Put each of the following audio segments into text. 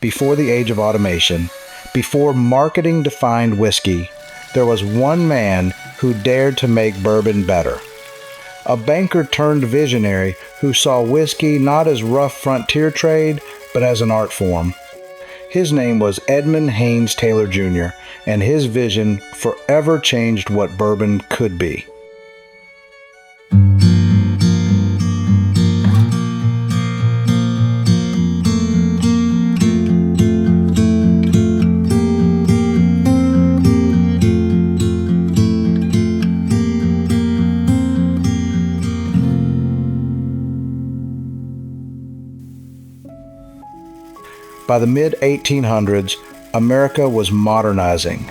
before the age of automation, before marketing defined whiskey, there was one man who dared to make bourbon better. A banker turned visionary who saw whiskey not as rough frontier trade, but as an art form. His name was Edmund Haynes Taylor Jr., and his vision forever changed what bourbon could be. By the mid-1800s, America was modernizing.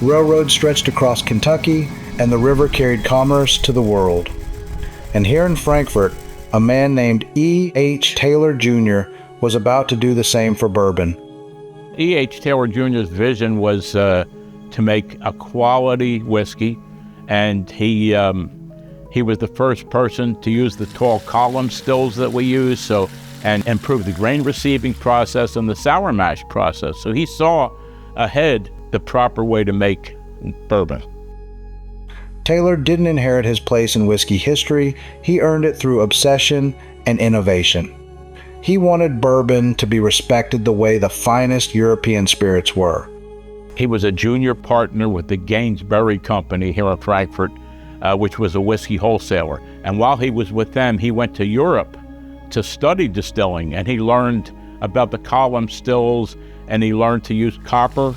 Railroads stretched across Kentucky, and the river carried commerce to the world. And here in Frankfort, a man named E.H. Taylor Jr. was about to do the same for bourbon. E.H. Taylor Jr.'s vision was to make a quality whiskey, and he was the first person to use the tall column stills that we use, and improve the grain receiving process and the sour mash process. So he saw ahead the proper way to make bourbon. Taylor didn't inherit his place in whiskey history. He earned it through obsession and innovation. He wanted bourbon to be respected the way the finest European spirits were. He was a junior partner with the Gainsbury Company here in Frankfurt, which was a whiskey wholesaler. And while he was with them, he went to Europe to study distilling, and he learned about the column stills, and he learned to use copper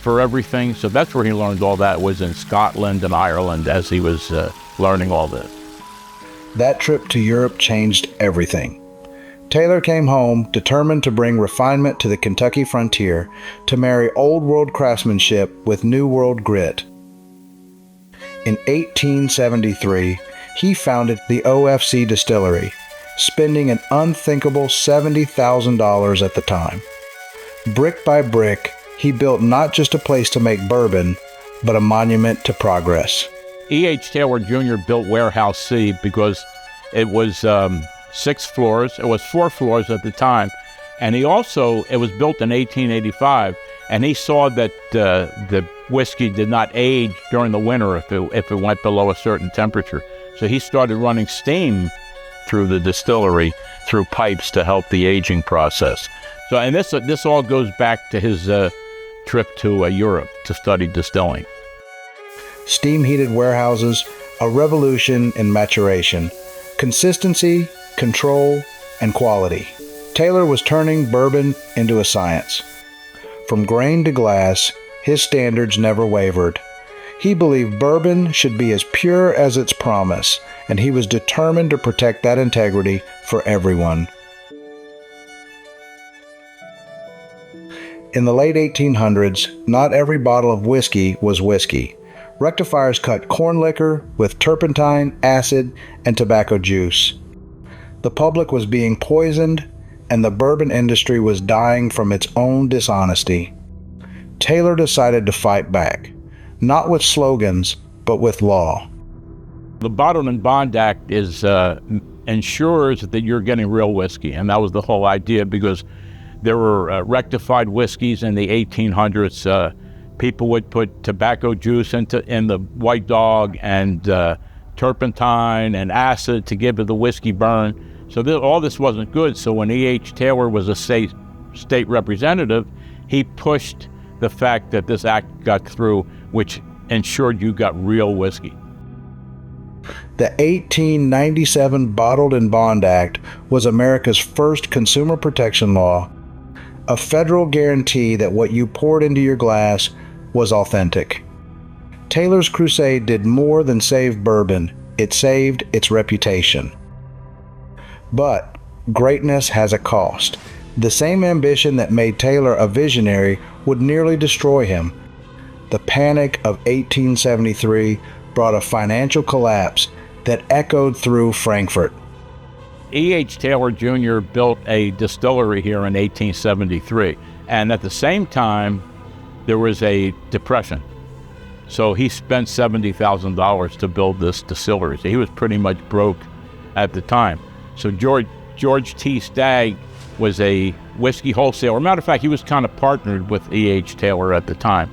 for everything. So that's where he learned all that, was in Scotland and Ireland as he was learning all this. That trip to Europe changed everything. Taylor came home determined to bring refinement to the Kentucky frontier, to marry old world craftsmanship with new world grit. In 1873, he founded the O.F.C. distillery, spending an unthinkable $70,000 at the time. Brick by brick, he built not just a place to make bourbon, but a monument to progress. E.H. Taylor Jr. built Warehouse C because it was 6 floors. It was 4 floors at the time. And it was built in 1885, and he saw that the whiskey did not age during the winter if it went below a certain temperature. So he started running steam through the distillery, through pipes to help the aging process. So, and this all goes back to his trip to Europe to study distilling. Steam-heated warehouses, a revolution in maturation, consistency, control, and quality. Taylor was turning bourbon into a science. From grain to glass, his standards never wavered. He believed bourbon should be as pure as its promise, and he was determined to protect that integrity for everyone. In the late 1800s, not every bottle of whiskey was whiskey. Rectifiers cut corn liquor with turpentine, acid, and tobacco juice. The public was being poisoned, and the bourbon industry was dying from its own dishonesty. Taylor decided to fight back, not with slogans, but with law. The Bottled and Bond Act ensures that you're getting real whiskey, and that was the whole idea, because there were rectified whiskeys in the 1800s. People would put tobacco juice in the White Dog and turpentine and acid to give it the whiskey burn. So all this wasn't good. So when E.H. Taylor was a state representative, he pushed the fact that this act got through, which ensured you got real whiskey. The 1897 Bottled and Bond Act was America's first consumer protection law, a federal guarantee that what you poured into your glass was authentic. Taylor's crusade did more than save bourbon, it saved its reputation. But greatness has a cost. The same ambition that made Taylor a visionary would nearly destroy him. The Panic of 1873 brought a financial collapse that echoed through Frankfurt. E.H. Taylor Jr. built a distillery here in 1873, and at the same time, there was a depression. So he spent $70,000 to build this distillery. So he was pretty much broke at the time. So George T. Stagg was a whiskey wholesaler. Matter of fact, he was kind of partnered with E.H. Taylor at the time.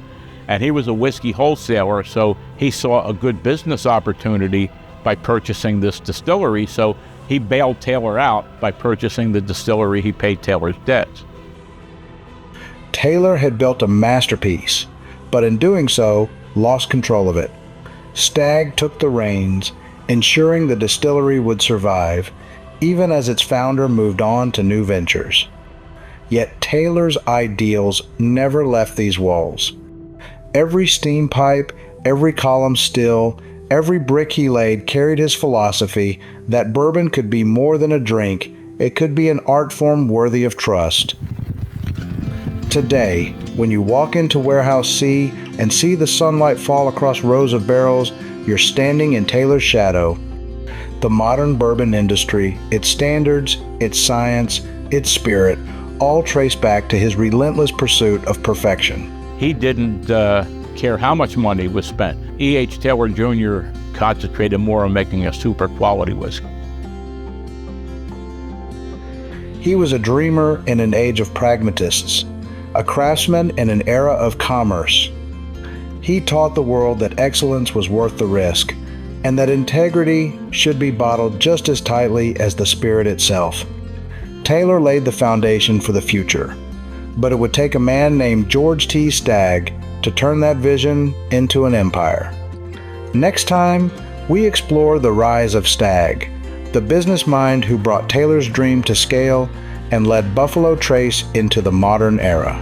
And he was a whiskey wholesaler, so he saw a good business opportunity by purchasing this distillery. So he bailed Taylor out by purchasing the distillery. He paid Taylor's debts. Taylor had built a masterpiece, but in doing so, lost control of it. Stagg took the reins, ensuring the distillery would survive, even as its founder moved on to new ventures. Yet Taylor's ideals never left these walls. Every steam pipe, every column still, every brick he laid carried his philosophy that bourbon could be more than a drink, it could be an art form worthy of trust. Today, when you walk into Warehouse C and see the sunlight fall across rows of barrels, you're standing in Taylor's shadow. The modern bourbon industry, its standards, its science, its spirit, all trace back to his relentless pursuit of perfection. He didn't care how much money was spent. E.H. Taylor Jr. concentrated more on making a super quality whiskey. He was a dreamer in an age of pragmatists, a craftsman in an era of commerce. He taught the world that excellence was worth the risk, and that integrity should be bottled just as tightly as the spirit itself. Taylor laid the foundation for the future, but it would take a man named George T. Stagg to turn that vision into an empire. Next time, we explore the rise of Stagg, the business mind who brought Taylor's dream to scale and led Buffalo Trace into the modern era.